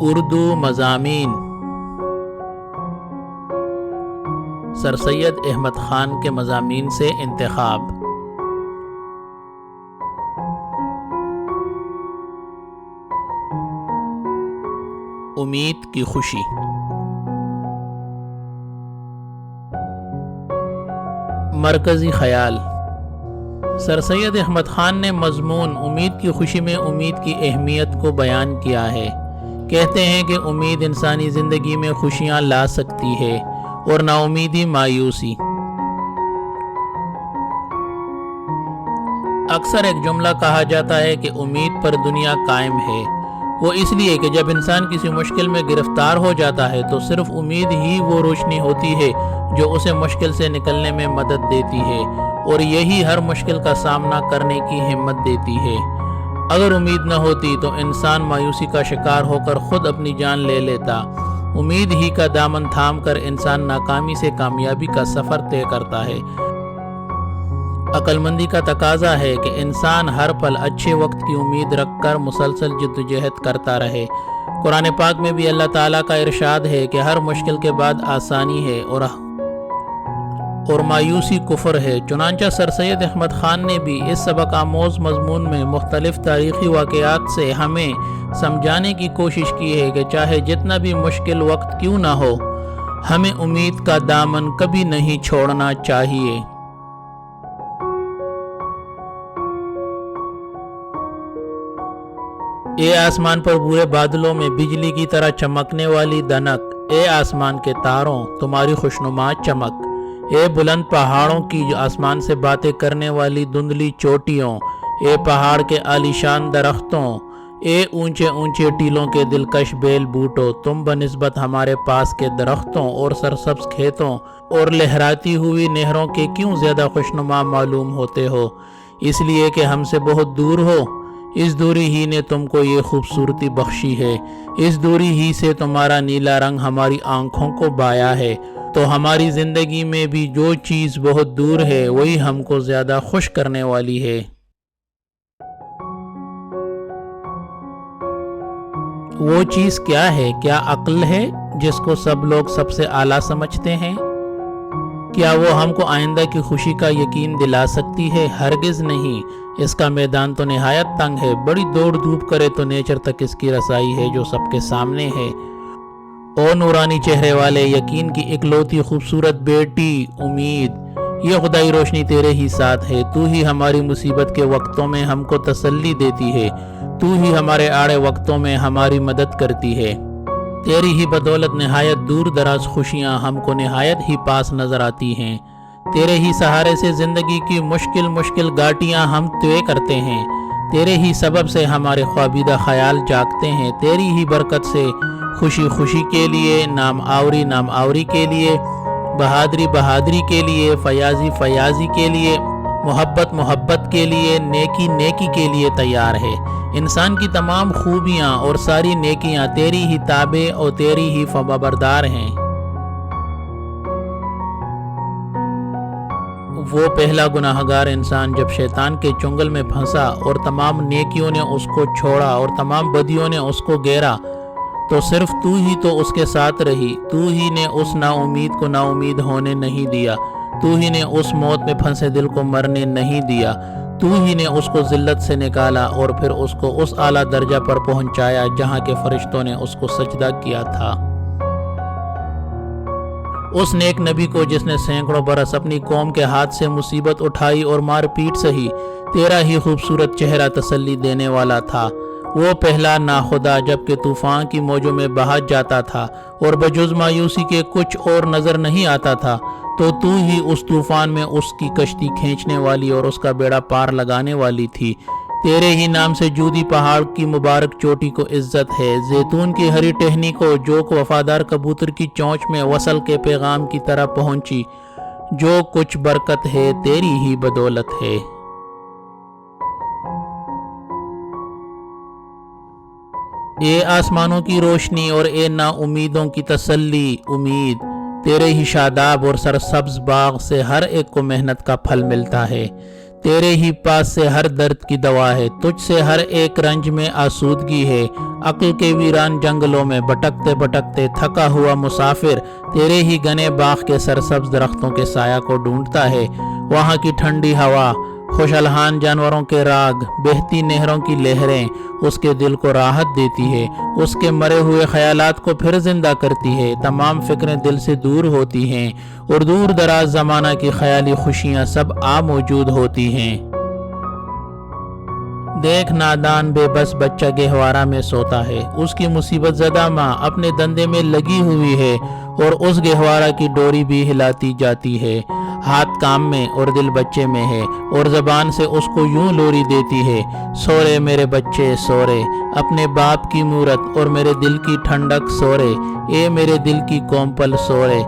اردو مضامین سر سید احمد خان کے مضامین سے انتخاب۔ امید کی خوشی۔ مرکزی خیال۔ سر سید احمد خان نے مضمون امید کی خوشی میں امید کی اہمیت کو بیان کیا ہے۔ کہتے ہیں کہ امید انسانی زندگی میں خوشیاں لا سکتی ہے اور نا امیدی مایوسی۔ اکثر ایک جملہ کہا جاتا ہے کہ امید پر دنیا قائم ہے۔ وہ اس لیے کہ جب انسان کسی مشکل میں گرفتار ہو جاتا ہے تو صرف امید ہی وہ روشنی ہوتی ہے جو اسے مشکل سے نکلنے میں مدد دیتی ہے اور یہی ہر مشکل کا سامنا کرنے کی ہمت دیتی ہے۔ اگر امید نہ ہوتی تو انسان مایوسی کا شکار ہو کر خود اپنی جان لے لیتا۔ امید ہی کا دامن تھام کر انسان ناکامی سے کامیابی کا سفر طے کرتا ہے۔ عقل مندی کا تقاضا ہے کہ انسان ہر پل اچھے وقت کی امید رکھ کر مسلسل جدوجہد کرتا رہے۔ قرآن پاک میں بھی اللہ تعالیٰ کا ارشاد ہے کہ ہر مشکل کے بعد آسانی ہے اور مایوسی کفر ہے۔ چنانچہ سر سید احمد خان نے بھی اس سبق آموز مضمون میں مختلف تاریخی واقعات سے ہمیں سمجھانے کی کوشش کی ہے کہ چاہے جتنا بھی مشکل وقت کیوں نہ ہو، ہمیں امید کا دامن کبھی نہیں چھوڑنا چاہیے۔ اے آسمان پر بورے بادلوں میں بجلی کی طرح چمکنے والی دنک، اے آسمان کے تاروں تمہاری خوشنما چمک، اے بلند پہاڑوں کی جو آسمان سے باتیں کرنے والی دھندلی چوٹیوں، اے پہاڑ کے عالیشان درختوں، اے اونچے اونچے ٹیلوں کے دلکش بیل بوٹوں، تم بنسبت ہمارے پاس کے درختوں اور سرسبز کھیتوں اور لہراتی ہوئی نہروں کے کیوں زیادہ خوشنما معلوم ہوتے ہو؟ اس لیے کہ ہم سے بہت دور ہو۔ اس دوری ہی نے تم کو یہ خوبصورتی بخشی ہے، اس دوری ہی سے تمہارا نیلا رنگ ہماری آنکھوں کو بایا ہے۔ تو ہماری زندگی میں بھی جو چیز بہت دور ہے وہی ہم کو زیادہ خوش کرنے والی ہے۔ وہ چیز کیا ہے؟ کیا عقل ہے جس کو سب لوگ سب سے اعلیٰ سمجھتے ہیں؟ کیا وہ ہم کو آئندہ کی خوشی کا یقین دلا سکتی ہے؟ ہرگز نہیں۔ اس کا میدان تو نہایت تنگ ہے، بڑی دوڑ دھوپ کرے تو نیچر تک اس کی رسائی ہے جو سب کے سامنے ہے۔ او نورانی چہرے والے یقین کی اکلوتی خوبصورت بیٹی امید، یہ خدائی روشنی تیرے ہی ساتھ ہے۔ تو ہی ہماری مصیبت کے وقتوں میں ہم کو تسلی دیتی ہے، تو ہی ہمارے آڑے وقتوں میں ہماری مدد کرتی ہے۔ تیری ہی بدولت نہایت دور دراز خوشیاں ہم کو نہایت ہی پاس نظر آتی ہیں۔ تیرے ہی سہارے سے زندگی کی مشکل گھاٹیاں ہم طے کرتے ہیں۔ تیرے ہی سبب سے ہمارے خوابیدہ خیال جاگتے ہیں۔ تیری ہی برکت سے خوشی کے لیے، نام آوری کے لیے، بہادری کے لیے، فیاضی کے لیے، محبت کے لیے، نیکی کے لیے تیار ہے۔ انسان کی تمام خوبیاں اور ساری نیکیاں تیری ہی تابع اور تیری ہی فرمانبردار ہیں۔ وہ پہلا گناہگار انسان جب شیطان کے چنگل میں پھنسا اور تمام نیکیوں نے اس کو چھوڑا اور تمام بدیوں نے اس کو گھیرا، تو صرف تو ہی تو اس کے ساتھ رہی۔ تو ہی نے اس نا امید کو نا امید ہونے نہیں دیا، تو ہی نے اس موت میں پھنسے دل کو مرنے نہیں دیا، تو ہی نے اس کو ذلت سے نکالا اور پھر اس کو اس اعلیٰ درجہ پر پہنچایا جہاں کے فرشتوں نے اس کو سجدہ کیا تھا۔ اس نیک نبی کو جس نے سینکڑوں برس اپنی قوم کے ہاتھ سے مصیبت اٹھائی اور مار پیٹ سہی، تیرا ہی خوبصورت چہرہ تسلی دینے والا تھا۔ وہ پہلا ناخدا جب کہ طوفان کی موجوں میں بہا جاتا تھا اور بجز مایوسی کے کچھ اور نظر نہیں آتا تھا، تو ہی اس طوفان میں اس کی کشتی کھینچنے والی اور اس کا بیڑا پار لگانے والی تھی۔ تیرے ہی نام سے جودی پہاڑ کی مبارک چوٹی کو عزت ہے، زیتون کی ہری ٹہنی کو جو وفادار کبوتر کی چونچ میں وصل کے پیغام کی طرح پہنچی۔ جو کچھ برکت ہے تیری ہی بدولت ہے۔ اے آسمانوں کی روشنی اور اے نا امیدوں کی تسلی امید، تیرے ہی شاداب اور سرسبز باغ سے ہر ایک کو محنت کا پھل ملتا ہے۔ تیرے ہی پاس سے ہر درد کی دوا ہے، تجھ سے ہر ایک رنج میں آسودگی ہے۔ عقل کے ویران جنگلوں میں بھٹکتے بھٹکتے تھکا ہوا مسافر تیرے ہی گھنے باغ کے سرسبز درختوں کے سایہ کو ڈھونڈتا ہے۔ وہاں کی ٹھنڈی ہوا، خوش الحان جانوروں کے راگ، بہتی نہروں کی لہریں اس کے دل کو راحت دیتی ہے، اس کے مرے ہوئے خیالات کو پھر زندہ کرتی ہے۔ تمام فکریں دل سے دور ہوتی ہیں اور دور دراز زمانہ کی خیالی خوشیاں سب موجود ہوتی ہیں۔ دیکھ نادان بے بس بچہ گہوارہ میں سوتا ہے، اس کی مصیبت زدہ ماں اپنے دندے میں لگی ہوئی ہے اور اس گہوارہ کی ڈوری بھی ہلاتی جاتی ہے۔ ہاتھ کام میں اور دل بچے میں ہے اور زبان سے اس کو یوں لوری دیتی ہے، سورے میرے بچے سورے، اپنے باپ کی مورت اور میرے دل کی ٹھنڈک سورے، اے میرے دل کی کومپل سورے۔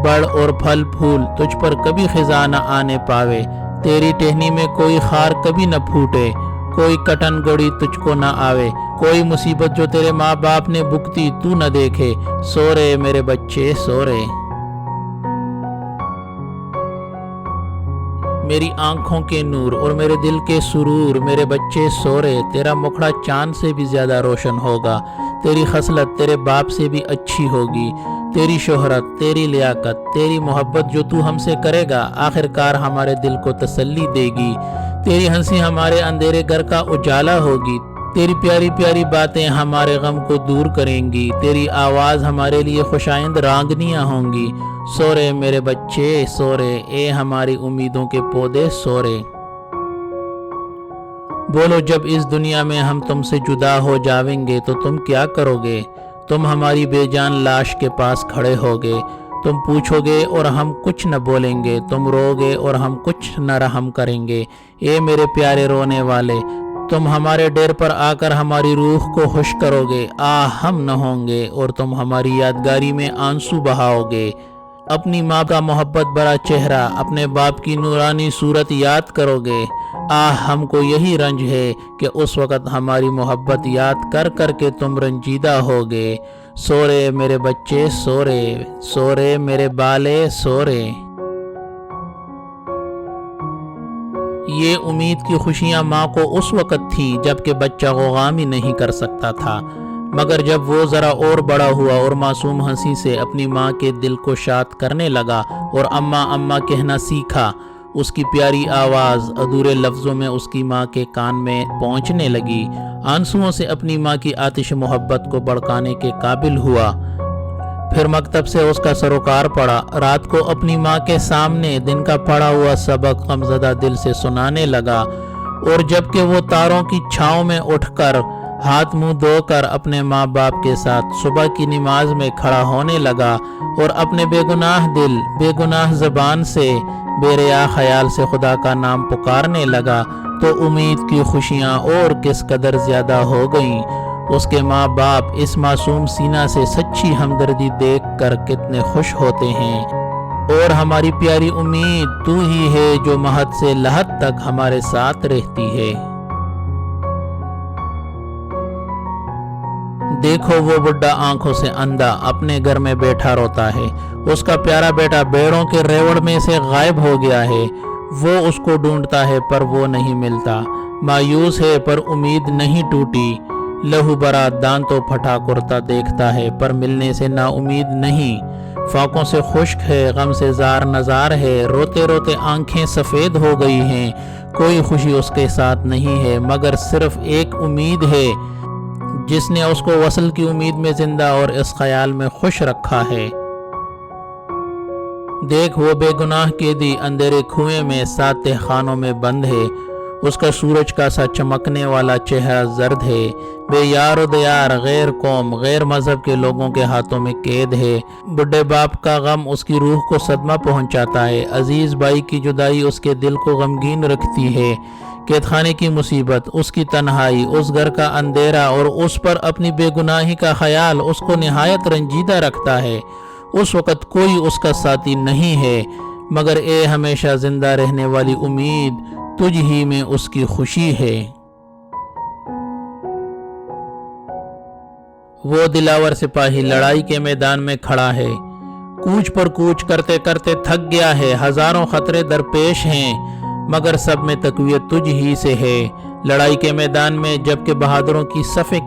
بڑھ اور پھل پھول تجھ پر کبھی خزاں نہ آنے پاوے، تیری ٹہنی میں کوئی خار کبھی نہ پھوٹے، کوئی کٹن گوڑی تجھ کو نہ آوے، کوئی مصیبت جو تیرے ماں باپ نے بھگتی تو نہ دیکھے، سورے میرے بچے سورے۔ میری آنکھوں کے نور اور میرے دل کے سرور میرے بچے سورے، تیرا مکھڑا چاند سے بھی زیادہ روشن ہوگا، تیری خصلت تیرے باپ سے بھی اچھی ہوگی، تیری شہرت، تیری لیاقت، تیری محبت جو تو ہم سے کرے گا آخر کار ہمارے دل کو تسلی دے گی، تیری ہنسی ہمارے اندھیرے گھر کا اجالا ہوگی، تیری پیاری پیاری باتیں ہمارے غم کو دور کریں گی، تیری آواز ہمارے لیے خوشائند رانگنیاں ہوں گی، سورے میرے بچے سورے، اے ہماری امیدوں کے پودے سورے۔ بولو جب اس دنیا میں ہم تم سے جدا ہو جاویں گے تو تم کیا کرو گے؟ تم ہماری بے جان لاش کے پاس کھڑے ہوگے، تم پوچھو گے اور ہم کچھ نہ بولیں گے، تم رو گے اور ہم کچھ نہ رحم کریں گے، اے میرے پیارے رونے والے، تم ہمارے ڈیر پر آ کر ہماری روح کو خوش کرو گے، ہم نہ ہوں گے اور تم ہماری یادگاری میں آنسو بہاؤ گے۔ اپنی ماں کا محبت بھرا چہرہ، اپنے باپ کی نورانی صورت یاد کرو گے، ہم کو یہی رنج ہے کہ اس وقت ہماری محبت یاد کر کر کے تم رنجیدہ ہوگے، سورے میرے بچے سورے، سورے میرے بالے سورے۔ یہ امید کی خوشیاں ماں کو اس وقت تھی جب کہ بچہ غوغامی نہیں کر سکتا تھا، مگر جب وہ ذرا اور بڑا ہوا اور معصوم ہنسی سے اپنی ماں کے دل کو شاد کرنے لگا اور اماں اماں کہنا سیکھا، اس کی پیاری آواز ادھورے لفظوں میں اس کی ماں کے کان میں پہنچنے لگی، آنسوؤں سے اپنی ماں کی آتش محبت کو بھڑکانے کے قابل ہوا۔ پھر مکتب سے اس کا سروکار پڑا، رات کو اپنی ماں کے سامنے دن کا پڑھا ہوا سبق غمزدہ دل سے سنانے لگا، اور جب کہ وہ تاروں کی چھاؤں میں اٹھ کر ہاتھ منہ دھو کر اپنے ماں باپ کے ساتھ صبح کی نماز میں کھڑا ہونے لگا اور اپنے بے گناہ دل، بے گناہ زبان سے بے ریا خیال سے خدا کا نام پکارنے لگا، تو امید کی خوشیاں اور کس قدر زیادہ ہو گئیں۔ اس کے ماں باپ اس معصوم سینہ سے سچی ہمدردی دیکھ کر کتنے خوش ہوتے ہیں، اور ہماری پیاری امید تو ہی ہے جو مہد سے لحد تک ہمارے ساتھ رہتی ہے۔ دیکھو وہ بڈھا آنکھوں سے اندھا اپنے گھر میں بیٹھا روتا ہے، اس کا پیارا بیٹا بیڑوں کے ریوڑ میں سے غائب ہو گیا ہے، وہ اس کو ڈھونڈتا ہے پر وہ نہیں ملتا، مایوس ہے پر امید نہیں ٹوٹی، لہو برا دانتوں پھٹا کرتا دیکھتا ہے پر ملنے سے نا امید نہیں، فاقوں سے خشک ہے، غم سے زار نزار ہے، روتے روتے آنکھیں سفید ہو گئی ہیں، کوئی خوشی اس کے ساتھ نہیں ہے مگر صرف ایک امید ہے جس نے اس کو وصل کی امید میں زندہ اور اس خیال میں خوش رکھا ہے۔ دیکھ وہ بے گناہ قیدی اندھیرے کنویں میں 7 تہ خانوں میں بند ہے، اس کا سورج کا سا چمکنے والا چہرہ زرد ہے، بے یار و دیار، غیر قوم، غیر مذہب کے لوگوں کے ہاتھوں میں قید ہے، بڈھے باپ کا غم اس کی روح کو صدمہ پہنچاتا ہے، عزیز بھائی کی جدائی اس کے دل کو غمگین رکھتی ہے، قید خانے کی مصیبت، اس کی تنہائی، اس گھر کا اندھیرا اور اس پر اپنی بے گناہی کا خیال اس کو نہایت رنجیدہ رکھتا ہے، اس وقت کوئی اس کا ساتھی نہیں ہے مگر اے ہمیشہ زندہ رہنے والی امید، تجھ ہی میں اس کی خوشی ہے۔ وہ دلاور سپاہی لڑائی کے میدان میں کھڑا ہے، کوچ پر کوچ کرتے کرتے تھک گیا ہے، ہزاروں خطرے درپیش ہیں مگر سب میں تقویت تجھ ہی سے ہے۔ لڑائی کے میدان میں جبکہ بہادروں کی صفیں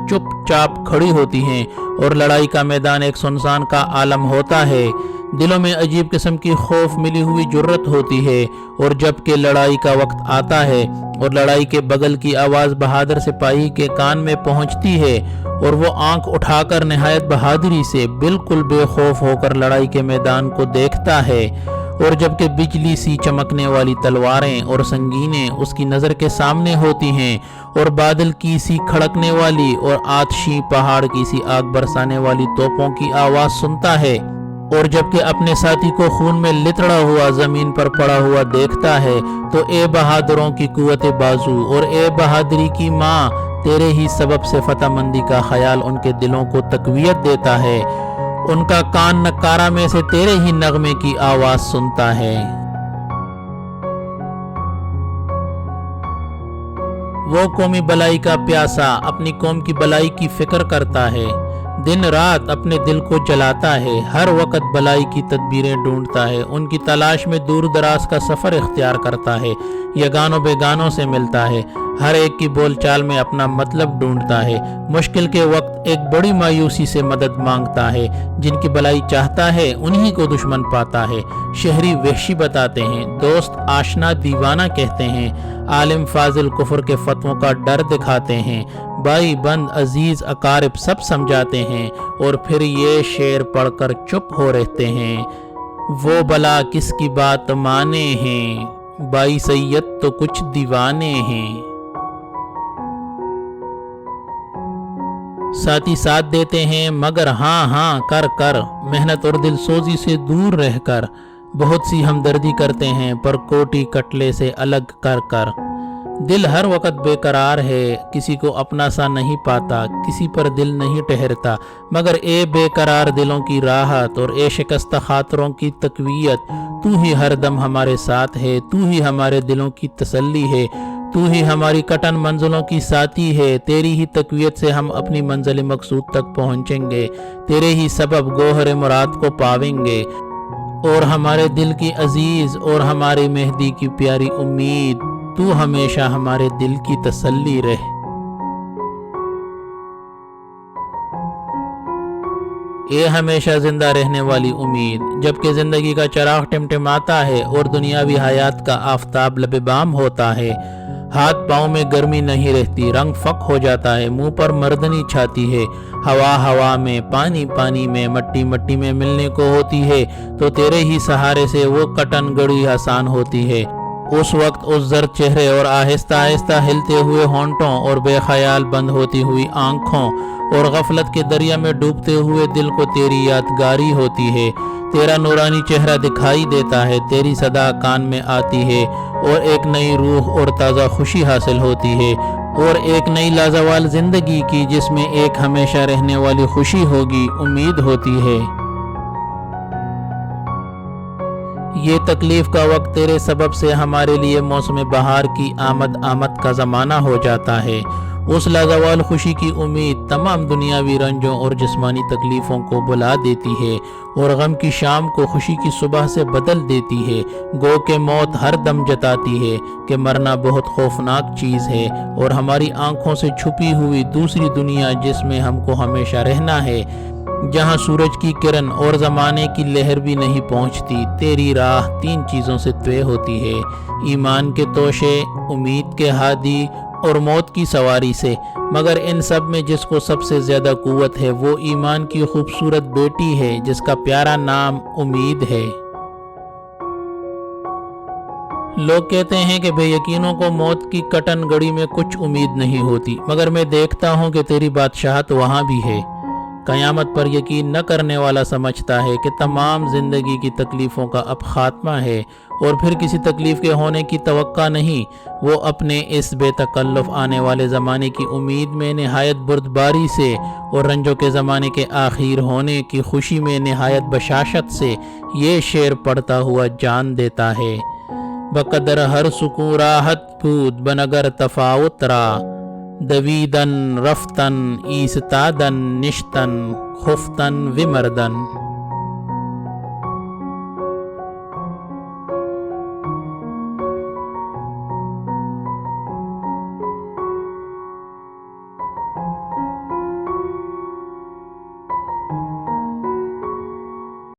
چپ چاپ کھڑی ہوتی ہیں اور لڑائی کا میدان ایک سنسان کا عالم ہوتا ہے، دلوں میں عجیب قسم کی خوف ملی ہوئی جرت ہوتی ہے، اور جبکہ لڑائی کا وقت آتا ہے اور لڑائی کے بغل کی آواز بہادر سپاہی کے کان میں پہنچتی ہے اور وہ آنکھ اٹھا کر نہایت بہادری سے بالکل بے خوف ہو کر لڑائی کے میدان کو دیکھتا ہے، اور جبکہ بجلی سی چمکنے والی تلواریں اور سنگینیں اس کی نظر کے سامنے ہوتی ہیں، اور بادل کی سی کھڑکنے والی اور آتشی پہاڑ کی سی آگ برسانے والی توپوں کی آواز سنتا ہے، اور جبکہ اپنے ساتھی کو خون میں لتڑا ہوا زمین پر پڑا ہوا دیکھتا ہے، تو اے بہادروں کی قوت بازو اور اے بہادری کی ماں، تیرے ہی سبب سے فتح مندی کا خیال ان کے دلوں کو تقویت دیتا ہے، ان کا کان نکارہ میں سے تیرے ہی نغمے کی آواز سنتا ہے۔ وہ قومی بلائی کا پیاسا اپنی قوم کی بلائی کی فکر کرتا ہے، دن رات اپنے دل کو جلاتا ہے، ہر وقت بلائی کی تدبیریں ڈھونڈتا ہے، ان کی تلاش میں دور دراز کا سفر اختیار کرتا ہے، یگانوں بیگانوں سے ملتا ہے، ہر ایک کی بول چال میں اپنا مطلب ڈھونڈتا ہے، مشکل کے وقت ایک بڑی مایوسی سے مدد مانگتا ہے، جن کی بلائی چاہتا ہے انہی کو دشمن پاتا ہے، شہری وحشی بتاتے ہیں، دوست آشنا دیوانہ کہتے ہیں، عالم فاضل کفر کے فتووں کا ڈر دکھاتے ہیں، بھائی بند عزیز اقارب سب سمجھاتے ہیں، اور پھر یہ شعر پڑھ کر چپ ہو رہتے ہیں، وہ بلا کس کی بات مانے ہیں، بائی سید تو کچھ دیوانے ہیں۔ ساتھی ساتھ دیتے ہیں مگر ہاں ہاں کر کر، محنت اور دل سوزی سے دور رہ کر، بہت سی ہمدردی کرتے ہیں پر کوٹی کٹلے سے الگ کر کر، دل ہر وقت بے قرار ہے، کسی کو اپنا سا نہیں پاتا، کسی پر دل نہیں ٹھہرتا، مگر اے بے قرار دلوں کی راحت اور اے شکستہ خاطروں کی تقویت، تو ہی ہر دم ہمارے ساتھ ہے، تو ہی ہمارے دلوں کی تسلی ہے، تو ہی ہماری کٹن منزلوں کی ساتھی ہے، تیری ہی تقویت سے ہم اپنی منزل مقصود تک پہنچیں گے، تیرے ہی سبب گوہر مراد کو پاویں گے، اور ہمارے دل کی عزیز اور ہماری مہدی کی پیاری امید، تو ہمیشہ ہمارے دل کی تسلی رہ۔ اے ہمیشہ زندہ رہنے والی امید، جبکہ زندگی کا چراغ ٹمٹماتا ہے اور دنیاوی حیات کا آفتاب لب بام ہوتا ہے، ہاتھ پاؤں میں گرمی نہیں رہتی، رنگ فک ہو جاتا ہے، منہ پر مردنی چھاتی ہے، ہوا ہوا میں، پانی پانی میں، مٹی مٹی میں ملنے کو ہوتی ہے، تو تیرے ہی سہارے سے وہ کٹن گڑی آسان ہوتی ہے، اس وقت اس زرد چہرے اور آہستہ آہستہ ہلتے ہوئے ہونٹوں اور بے خیال بند ہوتی ہوئی آنکھوں اور غفلت کے دریا میں ڈوبتے ہوئے دل کو تیری یادگاری ہوتی ہے، تیرا نورانی چہرہ دکھائی دیتا ہے، تیری صدا کان میں آتی ہے، اور ایک نئی روح اور تازہ خوشی حاصل ہوتی ہے، اور ایک نئی لازوال زندگی کی جس میں ایک ہمیشہ رہنے والی خوشی ہوگی، امید ہوتی ہے۔ یہ تکلیف کا وقت تیرے سبب سے ہمارے لیے موسم بہار کی آمد کا زمانہ ہو جاتا ہے، اس لازوال خوشی کی امید تمام دنیاوی رنجوں اور جسمانی تکلیفوں کو بلا دیتی ہے، اور غم کی شام کو خوشی کی صبح سے بدل دیتی ہے، گو کہ موت ہر دم جتاتی ہے کہ مرنا بہت خوفناک چیز ہے، اور ہماری آنکھوں سے چھپی ہوئی دوسری دنیا جس میں ہم کو ہمیشہ رہنا ہے، جہاں سورج کی کرن اور زمانے کی لہر بھی نہیں پہنچتی، تیری راہ تین چیزوں سے طے ہوتی ہے، ایمان کے توشے، امید کے ہادی اور موت کی سواری سے، مگر ان سب میں جس کو سب سے زیادہ قوت ہے وہ ایمان کی خوبصورت بیٹی ہے جس کا پیارا نام امید ہے۔ لوگ کہتے ہیں کہ بے یقینوں کو موت کی کٹن گڑی میں کچھ امید نہیں ہوتی، مگر میں دیکھتا ہوں کہ تیری بادشاہت وہاں بھی ہے۔ قیامت پر یقین نہ کرنے والا سمجھتا ہے کہ تمام زندگی کی تکلیفوں کا اب خاتمہ ہے اور پھر کسی تکلیف کے ہونے کی توقع نہیں، وہ اپنے اس بے تکلف آنے والے زمانے کی امید میں نہایت بردباری سے اور رنجوں کے زمانے کے آخر ہونے کی خوشی میں نہایت بشاشت سے یہ شعر پڑھتا ہوا جان دیتا ہے: بقدر ہر سکون راحت بود بنگر تفاوت را، دویدن رفتن ایستادن نشتن خفتن ومردن۔